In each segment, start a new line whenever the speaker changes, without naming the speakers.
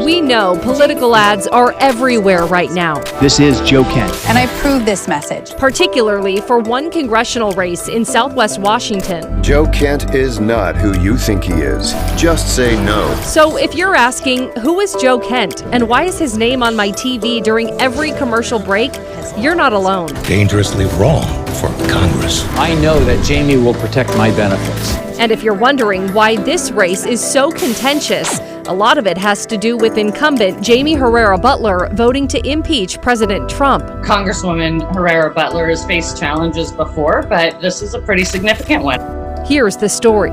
We know political ads are everywhere right now.
This is Joe Kent.
And I approve this message.
Particularly for one congressional race in Southwest Washington.
Joe Kent is not who you think he is. Just say no.
So if you're asking, who is Joe Kent and why is his name on my TV during every commercial break, you're not alone.
Dangerously wrong for Congress.
I know that Jaime will protect my benefits.
And if you're wondering why this race is so contentious, a lot of it has to do with incumbent Jaime Herrera Beutler voting to impeach President Trump.
Congresswoman Herrera Beutler has faced challenges before, but this is a pretty significant one.
Here's the story.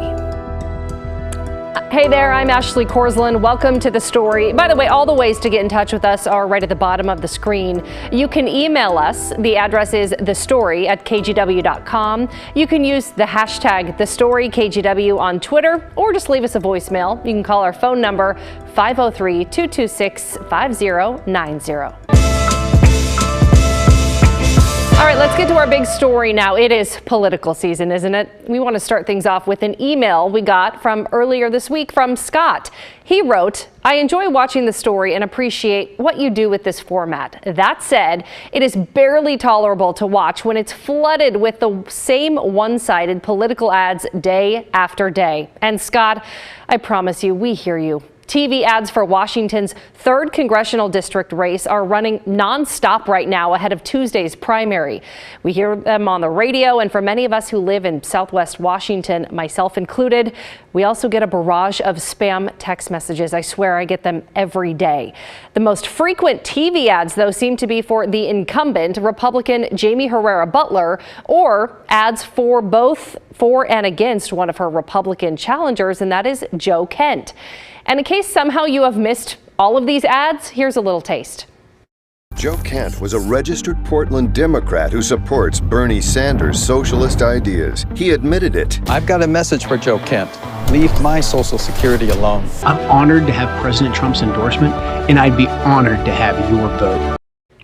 Hey there, I'm Ashley Korsland. Welcome to The Story. By the way, all the ways to get in touch with us are right at the bottom of the screen. You can email us. The address is thestory@kgw.com. You can use the hashtag TheStoryKGW on Twitter, or just leave us a voicemail. You can call our phone number 503-226-5090. All right, let's get to our big story now. It is political season, isn't it? We want to start things off with an email we got from earlier this week from Scott. He wrote, I enjoy watching the story and appreciate what you do with this format. That said, it is barely tolerable to watch when it's flooded with the same one-sided political ads day after day. And Scott, I promise you, we hear you. TV ads for Washington's 3rd congressional district race are running nonstop right now ahead of Tuesday's primary. We hear them on the radio, and for many of us who live in Southwest Washington, myself included, we also get a barrage of spam text messages. I swear I get them every day. The most frequent TV ads, though, seem to be for the incumbent Republican Jaime Herrera Beutler, or ads for both for and against one of her Republican challengers, and that is Joe Kent. And in case somehow you have missed all of these ads, here's a little taste.
Joe Kent was a registered Portland Democrat who supports Bernie Sanders' socialist ideas. He admitted it.
I've got a message for Joe Kent. Leave my Social Security alone.
I'm honored to have President Trump's endorsement, and I'd be honored to have your vote.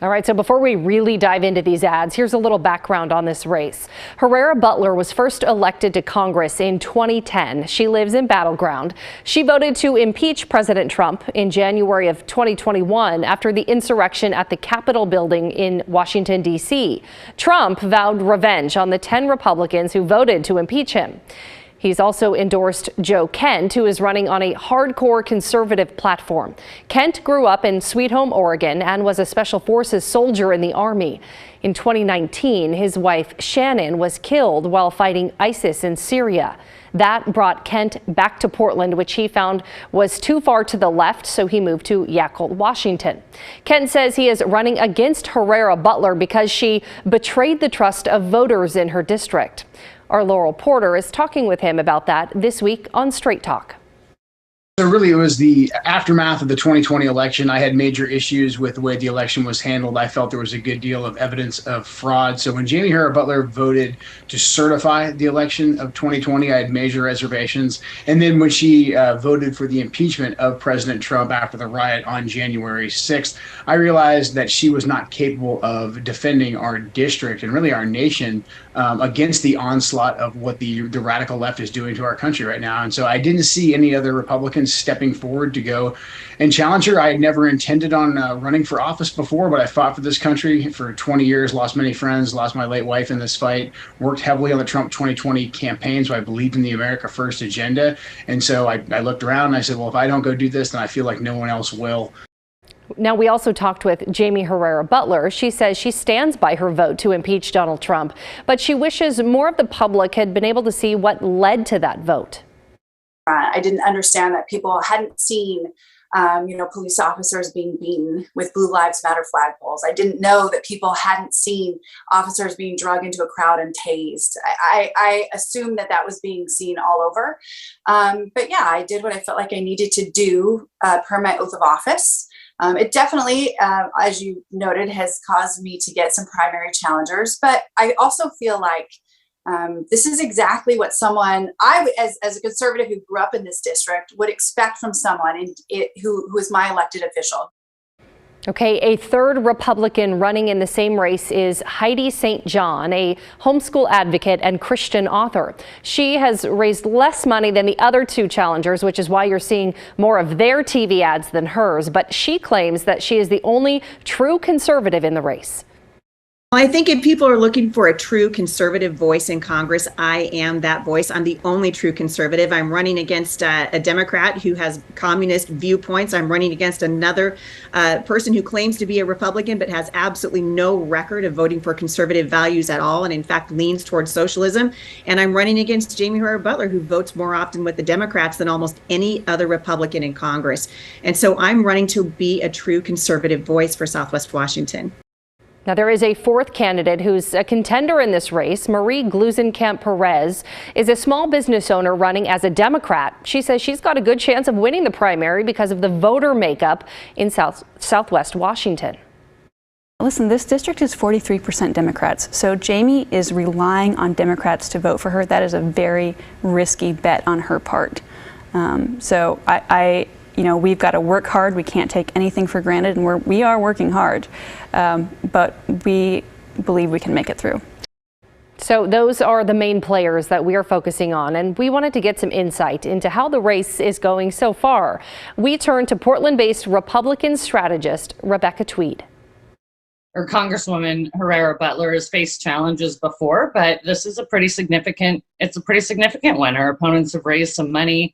All right, so before we really dive into these ads, here's a little background on this race. Herrera Beutler was first elected to Congress in 2010. She lives in Battleground. She voted to impeach President Trump in January of 2021 after the insurrection at the Capitol building in Washington, D.C. Trump vowed revenge on the 10 Republicans who voted to impeach him. He's also endorsed Joe Kent, who is running on a hardcore conservative platform. Kent grew up in Sweet Home, Oregon, and was a Special Forces soldier in the Army. In 2019, his wife Shannon was killed while fighting ISIS in Syria. That brought Kent back to Portland, which he found was too far to the left, so he moved to Yakult, Washington. Kent says he is running against Herrera Beutler because she betrayed the trust of voters in her district. Our Laurel Porter is talking with him about that this week on Straight Talk.
So really, it was the aftermath of the 2020 election. I had major issues with the way the election was handled. I felt there was a good deal of evidence of fraud. So when Jaime Herrera Beutler voted to certify the election of 2020, I had major reservations. And then when she voted for the impeachment of President Trump after the riot on January 6th, I realized that she was not capable of defending our district and really our nation against the onslaught of what the radical left is doing to our country right now. And so I didn't see any other Republicans stepping forward to go and challenge her. I had never intended on running for office before, but I fought for this country for 20 years, lost many friends, lost my late wife in this fight, worked heavily on the Trump 2020 campaign, so I believed in the America First agenda. And so I looked around and I said, well, if I don't go do this, then I feel like no one else will.
Now, we also talked with Jaime Herrera Beutler. She says she stands by her vote to impeach Donald Trump, but she wishes more of the public had been able to see what led to that vote.
I didn't understand that people hadn't seen, police officers being beaten with Blue Lives Matter flagpoles. I didn't know that people hadn't seen officers being dragged into a crowd and tased. I assumed that was being seen all over. But yeah, I did what I felt like I needed to do per my oath of office. It definitely, as you noted, has caused me to get some primary challengers. But I also feel like this is exactly what someone as a conservative who grew up in this district would expect from someone who is my elected official.
Okay, a third Republican running in the same race is Heidi St. John, a homeschool advocate and Christian author. She has raised less money than the other two challengers, which is why you're seeing more of their TV ads than hers. But she claims that she is the only true conservative in the race.
I think if people are looking for a true conservative voice in Congress, I am that voice. I'm the only true conservative. I'm running against a Democrat who has communist viewpoints. I'm running against another person who claims to be a Republican but has absolutely no record of voting for conservative values at all, and in fact leans towards socialism. And I'm running against Jaime Herrera Beutler, who votes more often with the Democrats than almost any other Republican in Congress. And so I'm running to be a true conservative voice for Southwest Washington.
Now, there is a fourth candidate who's a contender in this race. Marie Gluesenkamp-Perez is a small business owner running as a Democrat. She says she's got a good chance of winning the primary because of the voter makeup in Southwest Washington.
Listen, this district is 43% Democrats, so Jaime is relying on Democrats to vote for her. That is a very risky bet on her part. We've got to work hard. We can't take anything for granted, and we are working hard, but we believe we can make it through.
So those are the main players that we are focusing on, and we wanted to get some insight into how the race is going so far. We turn to Portland-based Republican strategist Rebecca Tweed.
Congresswoman Herrera Beutler has faced challenges before, but this is a pretty significant one. Her opponents have raised some money.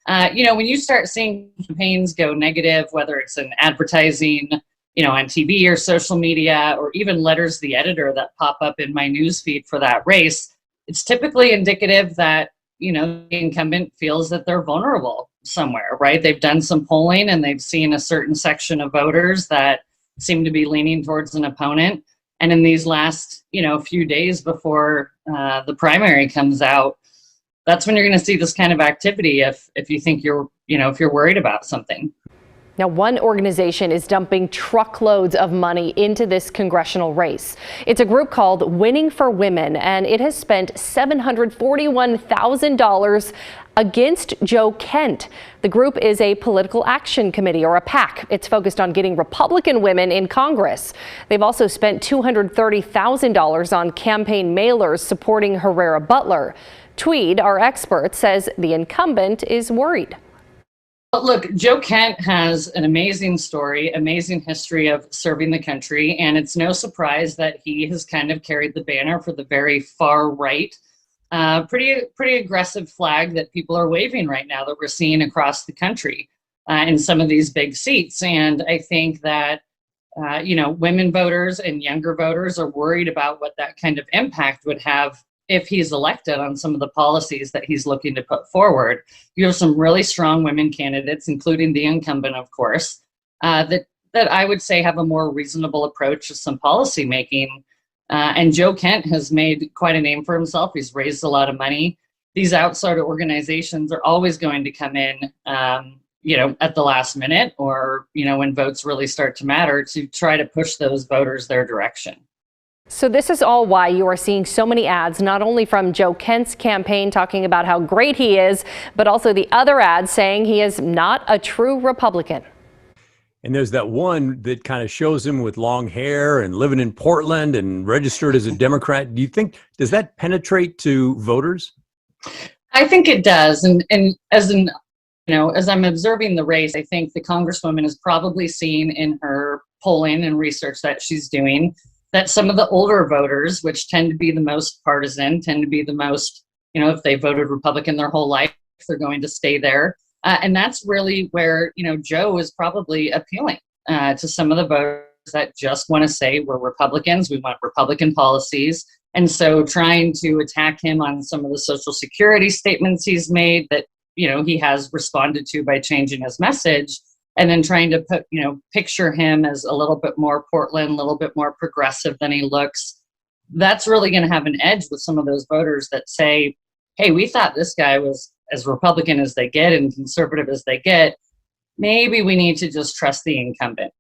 When you start seeing campaigns go negative, whether it's in advertising, on TV or social media, or even letters to the editor that pop up in my news feed for that race, it's typically indicative that, the incumbent feels that they're vulnerable somewhere, right? They've done some polling and they've seen a certain section of voters that seem to be leaning towards an opponent. And in these last, few days before the primary comes out, that's when you're going to see this kind of activity if you think if you're worried about something.
Now, one organization is dumping truckloads of money into this congressional race. It's a group called Winning for Women, and it has spent $741,000 against Joe Kent. The group is a political action committee, or a PAC. It's focused on getting Republican women in Congress. They've also spent $230,000 on campaign mailers supporting Herrera Beutler. Tweed, our expert, says the incumbent is worried.
Look, Joe Kent has an amazing story, amazing history of serving the country, and it's no surprise that he has kind of carried the banner for the very far right. Pretty aggressive flag that people are waving right now that we're seeing across the country in some of these big seats. And I think that, women voters and younger voters are worried about what that kind of impact would have if he's elected on some of the policies that he's looking to put forward. You have some really strong women candidates, including the incumbent, of course, that I would say have a more reasonable approach to some policy making. And Joe Kent has made quite a name for himself. He's raised a lot of money. These outside organizations are always going to come in, at the last minute, or, when votes really start to matter, to try to push those voters their direction.
So this is all why you are seeing so many ads, not only from Joe Kent's campaign talking about how great he is, but also the other ads saying he is not a true Republican.
And there's that one that kind of shows him with long hair and living in Portland and registered as a Democrat. Do you think, does that penetrate to voters?
I think it does. And as I'm observing the race, I think the Congresswoman is probably seeing in her polling and research that she's doing that some of the older voters, which tend to be the most partisan, tend to be the most, if they voted Republican their whole life, they're going to stay there. And that's really where, Joe is probably appealing to some of the voters that just want to say we're Republicans, we want Republican policies. And so trying to attack him on some of the Social Security statements he's made that, he has responded to by changing his message, and then trying to picture him as a little bit more Portland, a little bit more progressive than he looks. That's really going to have an edge with some of those voters that say, hey, we thought this guy was as Republican as they get and conservative as they get. Maybe we need to just trust the incumbent.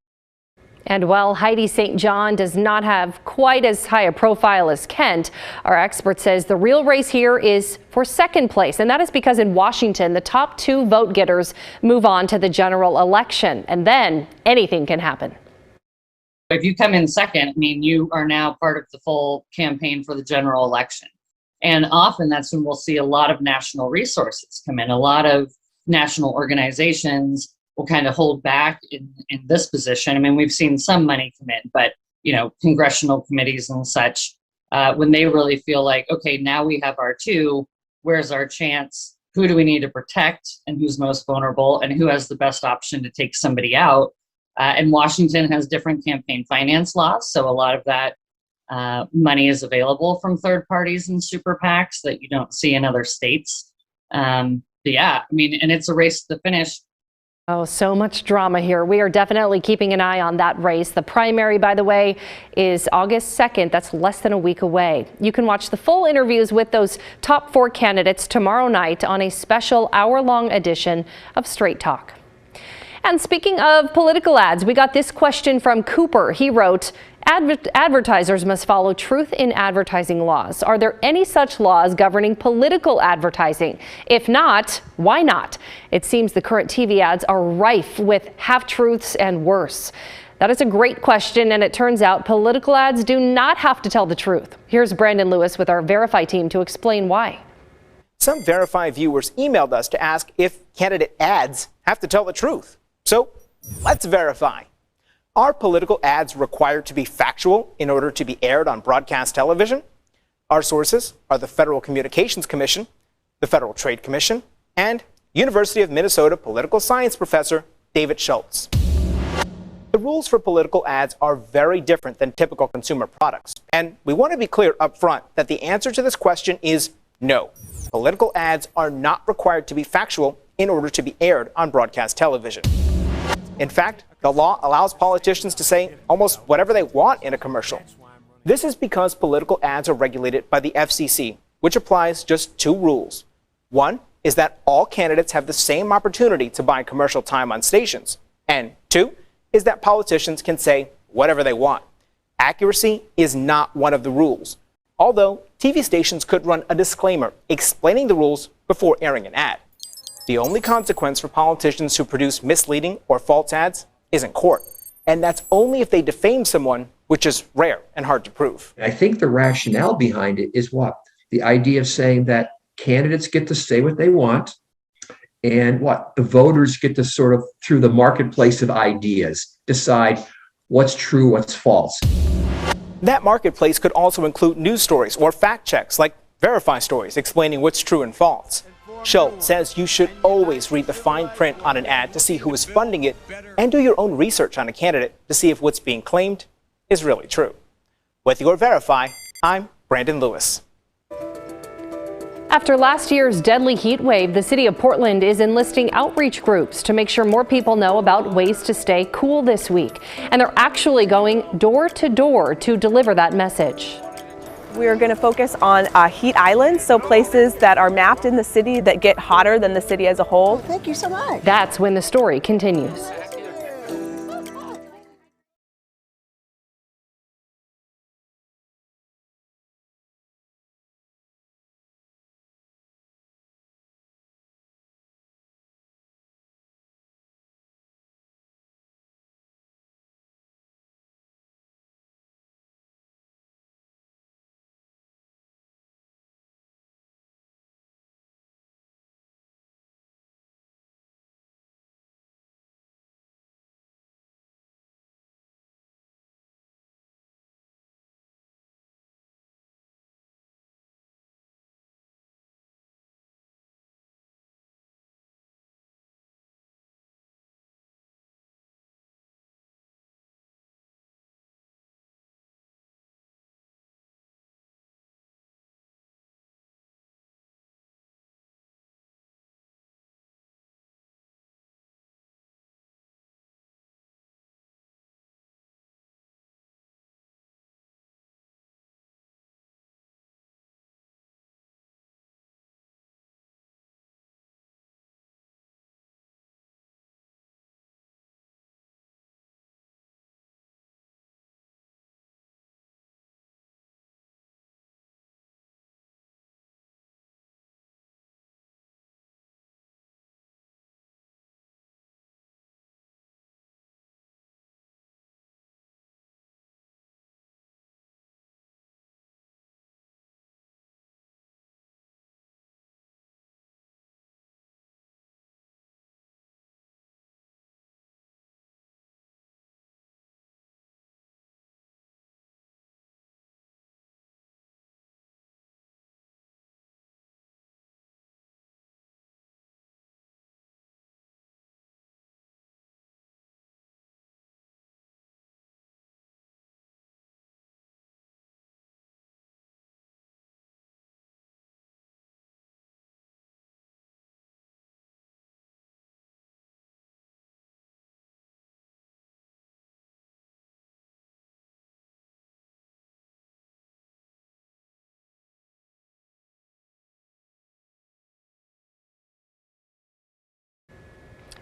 And while Heidi St. John does not have quite as high a profile as Kent, our expert says the real race here is for second place. And that is because in Washington, the top two vote getters move on to the general election. And then anything can happen.
If you come in second, I mean, you are now part of the full campaign for the general election. And often that's when we'll see a lot of national resources come in. A lot of national organizations will kind of hold back in this position. I mean, we've seen some money come in, but, congressional committees and such, when they really feel like, okay, now we have our two, where's our chance? Who do we need to protect and who's most vulnerable and who has the best option to take somebody out? And Washington has different campaign finance laws. So a lot of that money is available from third parties and super PACs that you don't see in other states. But yeah, I mean, and it's a race to the finish.
Oh, so much drama here. We are definitely keeping an eye on that race. The primary, by the way, is August 2nd. That's less than a week away. You can watch the full interviews with those top 4 candidates tomorrow night on a special hour-long edition of Straight Talk. And speaking of political ads, we got this question from Cooper. He wrote, advertisers must follow truth in advertising laws. Are there any such laws governing political advertising? If not, why not? It seems the current TV ads are rife with half-truths and worse. That is a great question, and it turns out political ads do not have to tell the truth. Here's Brandon Lewis with our Verify team to explain why.
Some Verify viewers emailed us to ask if candidate ads have to tell the truth. So let's verify. Are political ads required to be factual in order to be aired on broadcast television? Our sources are the Federal Communications Commission, the Federal Trade Commission, and University of Minnesota political science professor David Schultz. The rules for political ads are very different than typical consumer products. And we want to be clear up front that the answer to this question is no. Political ads are not required to be factual in order to be aired on broadcast television. In fact, the law allows politicians to say almost whatever they want in a commercial. This is because political ads are regulated by the FCC, which applies just 2 rules. One is that all candidates have the same opportunity to buy commercial time on stations. And 2 is that politicians can say whatever they want. Accuracy is not one of the rules, although TV stations could run a disclaimer explaining the rules before airing an ad. The only consequence for politicians who produce misleading or false ads is in court. And that's only if they defame someone, which is rare and hard to prove.
I think the rationale behind it is what? The idea of saying that candidates get to say what they want and the voters get to sort of, through the marketplace of ideas, decide what's true, what's false.
That marketplace could also include news stories or fact checks like Verify stories explaining what's true and false. Schultz says you should always read the fine print on an ad to see who is funding it and do your own research on a candidate to see if what's being claimed is really true. With your Verify, I'm Brandon Lewis.
After last year's deadly heat wave, the city of Portland is enlisting outreach groups to make sure more people know about ways to stay cool this week. And they're actually going door to door to deliver that message.
We're going to focus on heat islands, so places that are mapped in the city that get hotter than the city as a whole.
Thank you so much.
That's when the story continues.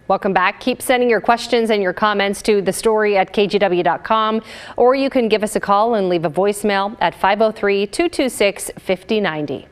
Welcome back. Keep sending your questions and your comments to thestory@kgw.com, or you can give us a call and leave a voicemail at 503-226-5090.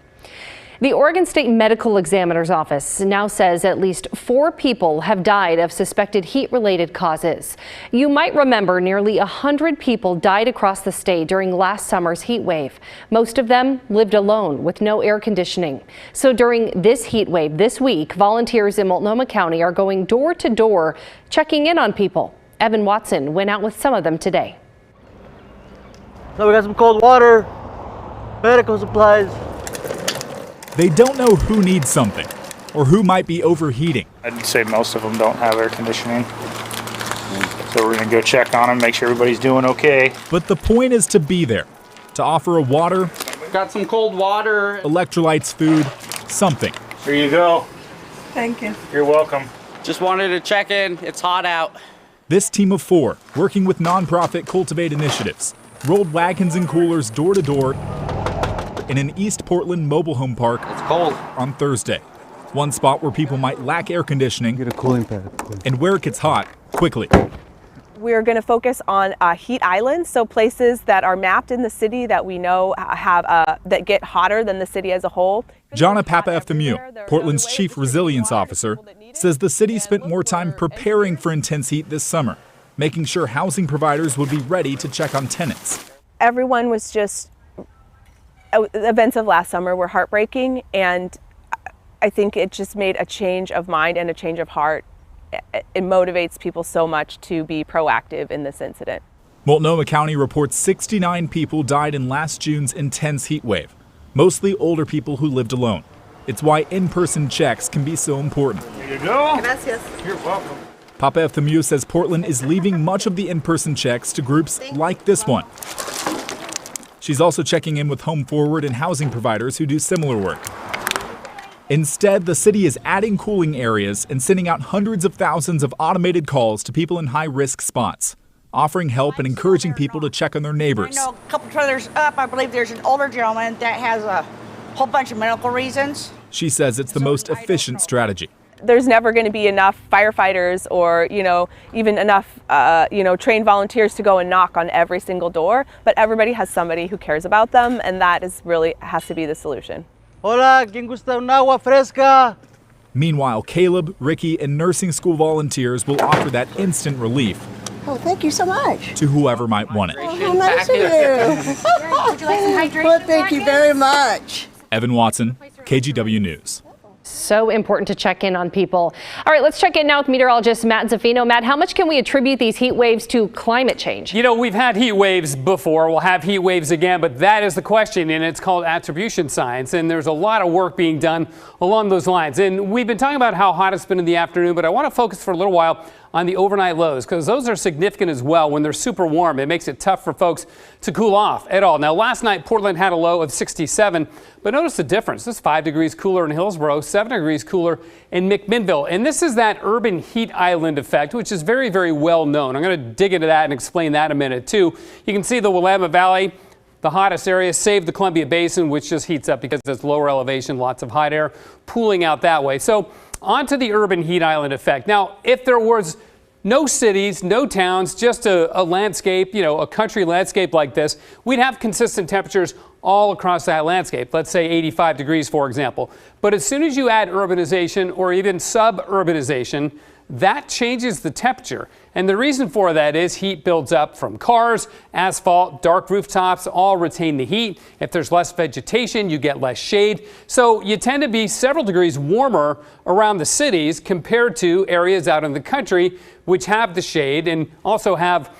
The Oregon State Medical Examiner's Office now says at least 4 people have died of suspected heat-related causes. You might remember nearly 100 people died across the state during last summer's heat wave. Most of them lived alone with no air conditioning. So during this heat wave this week, volunteers in Multnomah County are going door to door, checking in on people. Evan Watson went out with some of them today.
So we got some cold water, medical supplies.
They don't know who needs something or who might be overheating.
I'd say most of them don't have air conditioning. So we're going to go check on them, make sure everybody's doing okay.
But the point is to be there, to offer a water,
got some cold water,
electrolytes, food, something.
Here you go.
Thank you.
You're welcome.
Just wanted to check in. It's hot out.
This team of 4, working with nonprofit Cultivate initiatives, rolled wagons and coolers door to door in an East Portland mobile home park.
It's cold.
On Thursday. One spot where people might lack air conditioning.
Get a cooling pad.
And where it gets hot quickly.
We're going to focus on heat islands, so places that are mapped in the city that we know have that get hotter than the city as a whole.
Jana Papaefthemiou, Portland's chief resilience officer, says the city spent more time preparing for intense heat this summer, making sure housing providers would be ready to check on tenants.
Everyone was just events of last summer were heartbreaking, and I think it just made a change of mind and a change of heart. It motivates people so much to be proactive in this incident.
Multnomah County reports 69 people died in last June's intense heat wave, mostly older people who lived alone. It's why in-person checks can be so important.
Here you go.
Gracias.
You're welcome.
Papaefthemiou says Portland is leaving much of the in-person checks to groups like this one. She's also checking in with Home Forward and housing providers who do similar work. Instead, the city is adding cooling areas and sending out hundreds of thousands of automated calls to people in high-risk spots, offering help and encouraging people to check on their neighbors.
I know a couple trailers up, I believe there's an older gentleman that has a whole bunch of medical reasons.
She says it's the most efficient strategy.
There's never going to be enough firefighters or, even enough, trained volunteers to go and knock on every single door, but everybody has somebody who cares about them, and that is really has to be the solution.
Hola, ¿quién gusta un agua fresca?
Meanwhile, Caleb, Ricky, and nursing school volunteers will offer that instant relief.
Oh, thank you so much.
To whoever might want it.
Oh, how nice of you.
Would you like some hydration?
Well, thank you very much.
Evan Watson, KGW News.
So important to check in on people. All right, let's check in now with meteorologist Matt Zaffino. Matt, how much can we attribute these heat waves to climate change?
We've had heat waves before. We'll have heat waves again, but that is the question, and it's called attribution science. And there's a lot of work being done along those lines. And we've been talking about how hot it's been in the afternoon, but I want to focus for a little while on the overnight lows, because those are significant as well. When they're super warm, it makes it tough for folks to cool off at all. Now, last night, Portland had a low of 67, but notice the difference. This is 5 degrees cooler in Hillsborough, 7 degrees cooler in McMinnville. And this is that urban heat island effect, which is very, very well known. I'm going to dig into that and explain that in a minute, too. You can see the Willamette Valley, the hottest area, save the Columbia Basin, which just heats up because it's lower elevation, lots of hot air pooling out that way. So onto the urban heat island effect. Now, if there was no cities, no towns, just a landscape, a country landscape like this, we'd have consistent temperatures all across that landscape. Let's say 85 degrees, for example. But as soon as you add urbanization or even suburbanization, that changes the temperature. And the reason for that is heat builds up from cars, asphalt, dark rooftops, all retain the heat. If there's less vegetation, you get less shade. So you tend to be several degrees warmer around the cities compared to areas out in the country, which have the shade and also have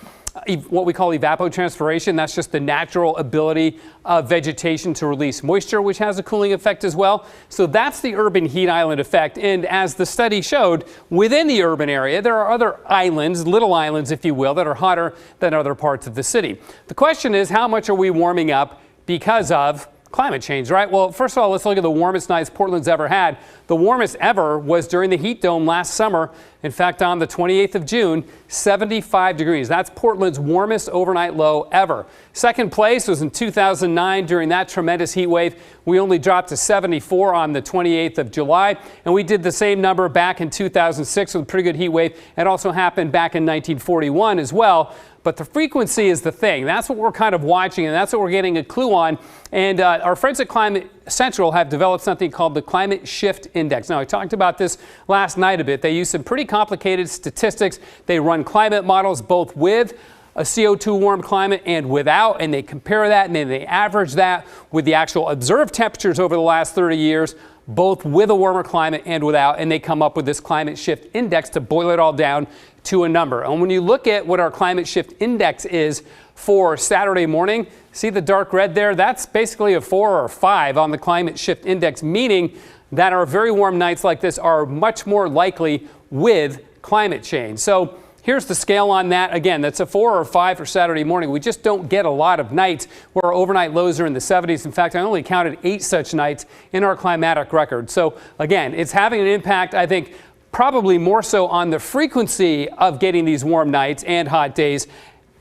what we call evapotranspiration. That's just the natural ability of vegetation to release moisture, which has a cooling effect as well. So that's the urban heat island effect. And as the study showed, within the urban area, there are other islands, little islands, if you will, that are hotter than other parts of the city. The question is, how much are we warming up because of climate change, right? Well, first of all, let's look at the warmest nights Portland's ever had. The warmest ever was during the heat dome last summer. In fact, on the 28th of June, 75 degrees. That's Portland's warmest overnight low ever. Second place was in 2009 during that tremendous heat wave. We only dropped to 74 on the 28th of July, and we did the same number back in 2006 with a pretty good heat wave. It also happened back in 1941 as well. But the frequency is the thing. That's what we're kind of watching, and that's what we're getting a clue on. And our friends at Climate Central have developed something called the Climate Shift Index. Now, I talked about this last night a bit. They use some pretty complicated statistics. They run climate models both with a CO2 warm climate and without, and they compare that, and then they average that with the actual observed temperatures over the last 30 years, both with a warmer climate and without, and they come up with this Climate Shift Index to boil it all down to a number. And when you look at what our Climate Shift Index is for Saturday morning, see the dark red there? That's basically a 4 or 5 on the Climate Shift Index, meaning that our very warm nights like this are much more likely with climate change. So here's the scale on that. Again, that's a 4 or 5 for Saturday morning. We just don't get a lot of nights where our overnight lows are in the 70s. In fact, I only counted 8 such nights in our climatic record. So again, it's having an impact, I think, probably more so on the frequency of getting these warm nights and hot days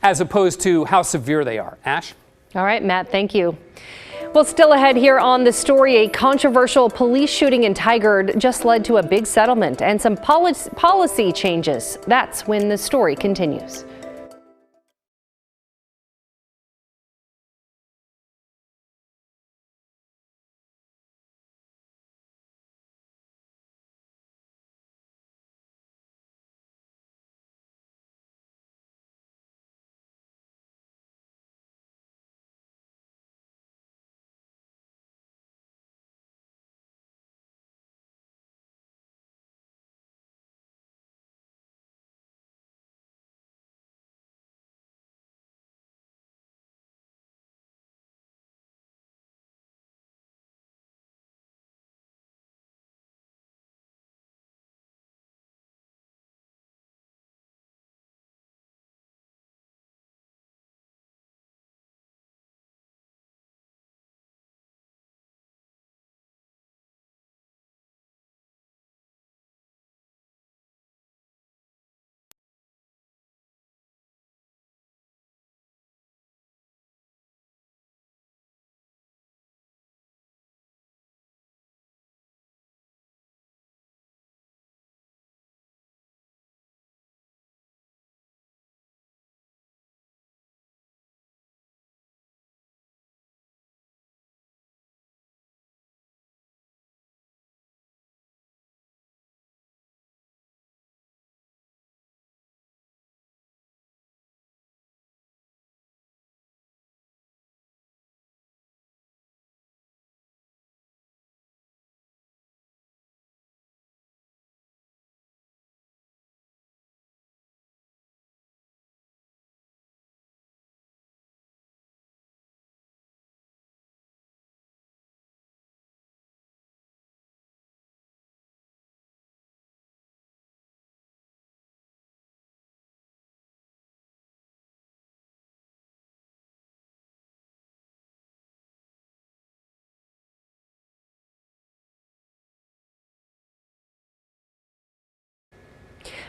as opposed to how severe they are. Ash?
All right, Matt, thank you. Well, still ahead here on The Story, a controversial police shooting in Tigard just led to a big settlement and some policy changes. That's when The Story continues.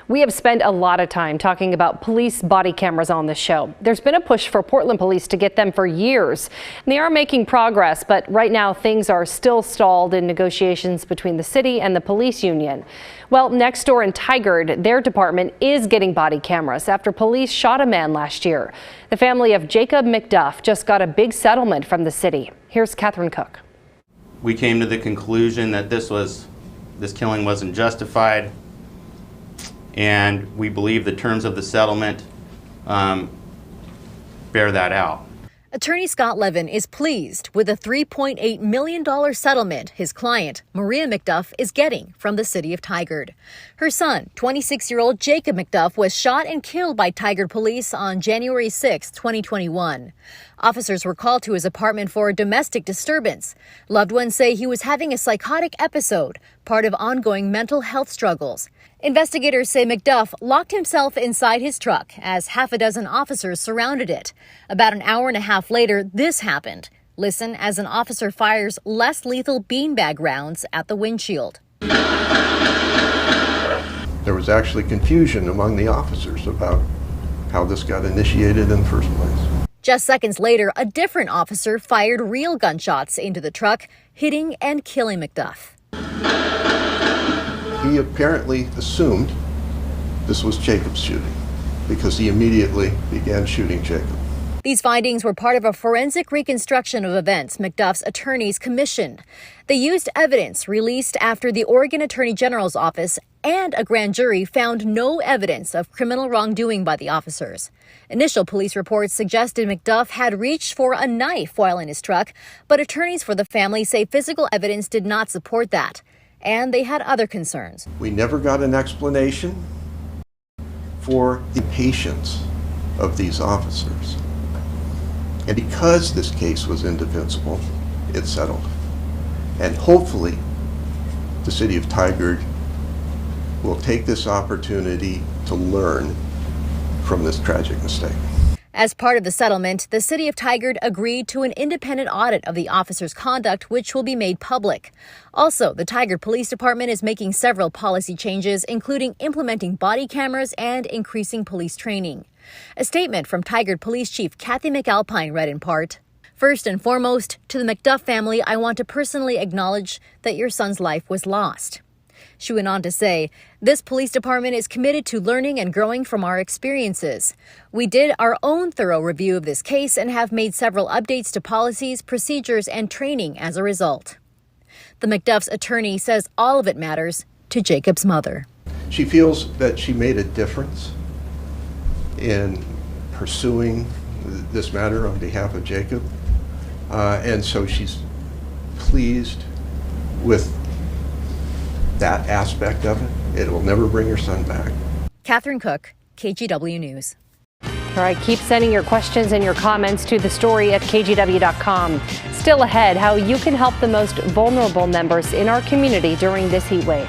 We have spent a lot of time talking about police body cameras on this show. There's been a push for Portland police to get them for years. And they are making progress, but right now things are still stalled in negotiations between the city and the police union. Well, next door in Tigard, their department is getting body cameras after police shot a man last year. The family of Jacob McDuff just got a big settlement from the city. Here's Catherine Cook.
We came to the conclusion that this killing wasn't justified, and we believe the terms of the settlement bear that out.
Attorney Scott Levin is pleased with the $3.8 million settlement his client, Maria McDuff, is getting from the city of Tigard. Her son, 26-year-old Jacob McDuff, was shot and killed by Tigard police on January 6, 2021. Officers were called to his apartment for a domestic disturbance. Loved ones say he was having a psychotic episode, part of ongoing mental health struggles. Investigators say McDuff locked himself inside his truck as half a dozen officers surrounded it. About an hour and a half later, this happened. Listen as an officer fires less lethal beanbag rounds at the windshield.
There was actually confusion among the officers about how this got initiated in the first place.
Just seconds later, a different officer fired real gunshots into the truck, hitting and killing McDuff.
He apparently assumed this was Jacob's shooting because he immediately began shooting Jacob.
These findings were part of a forensic reconstruction of events McDuff's attorneys commissioned. They used evidence released after the Oregon Attorney General's office and a grand jury found no evidence of criminal wrongdoing by the officers. Initial police reports suggested McDuff had reached for a knife while in his truck, but attorneys for the family say physical evidence did not support that, and they had other concerns.
We never got an explanation for the patience of these officers. And because this case was indefensible, it settled. And hopefully, the city of Tigard will take this opportunity to learn from this tragic mistake.
As part of the settlement, the city of Tigard agreed to an independent audit of the officers' conduct, which will be made public. Also, the Tigard Police Department is making several policy changes, including implementing body cameras and increasing police training. A statement from Tigard Police Chief Kathy McAlpine read in part, "First and foremost, to the McDuff family, I want to personally acknowledge that your son's life was lost." She went on to say, "This police department is committed to learning and growing from our experiences. We did our own thorough review of this case and have made several updates to policies, procedures, and training as a result." The McDuff's attorney says all of it matters to Jacob's mother.
She feels that she made a difference in pursuing this matter on behalf of Jacob, and so she's pleased with that aspect of it. It will never bring her son back.
Catherine Cook, KGW News.
All right, keep sending your questions and your comments to thestory@kgw.com. Still ahead, how you can help the most vulnerable members in our community during this heat wave.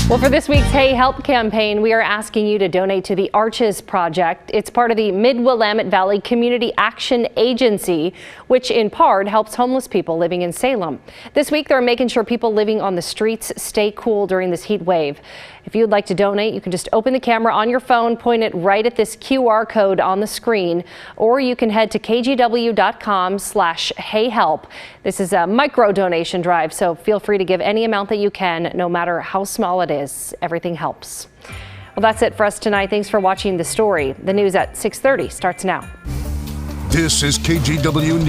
Well, for this week's Hey Help campaign, we are asking you to donate to the Arches Project. It's part of the Mid-Willamette Valley Community Action Agency, which in part helps homeless people living in Salem. This week, they're making sure people living on the streets stay cool during this heat wave. If you'd like to donate, you can just open the camera on your phone, point it right at this QR code on the screen, or you can head to kgw.com/heyhelp. This is a micro donation drive, so feel free to give any amount that you can, no matter how small it is. Everything helps. Well, that's it for us tonight. Thanks for watching The Story. The news at 6:30 starts now.
This is KGW.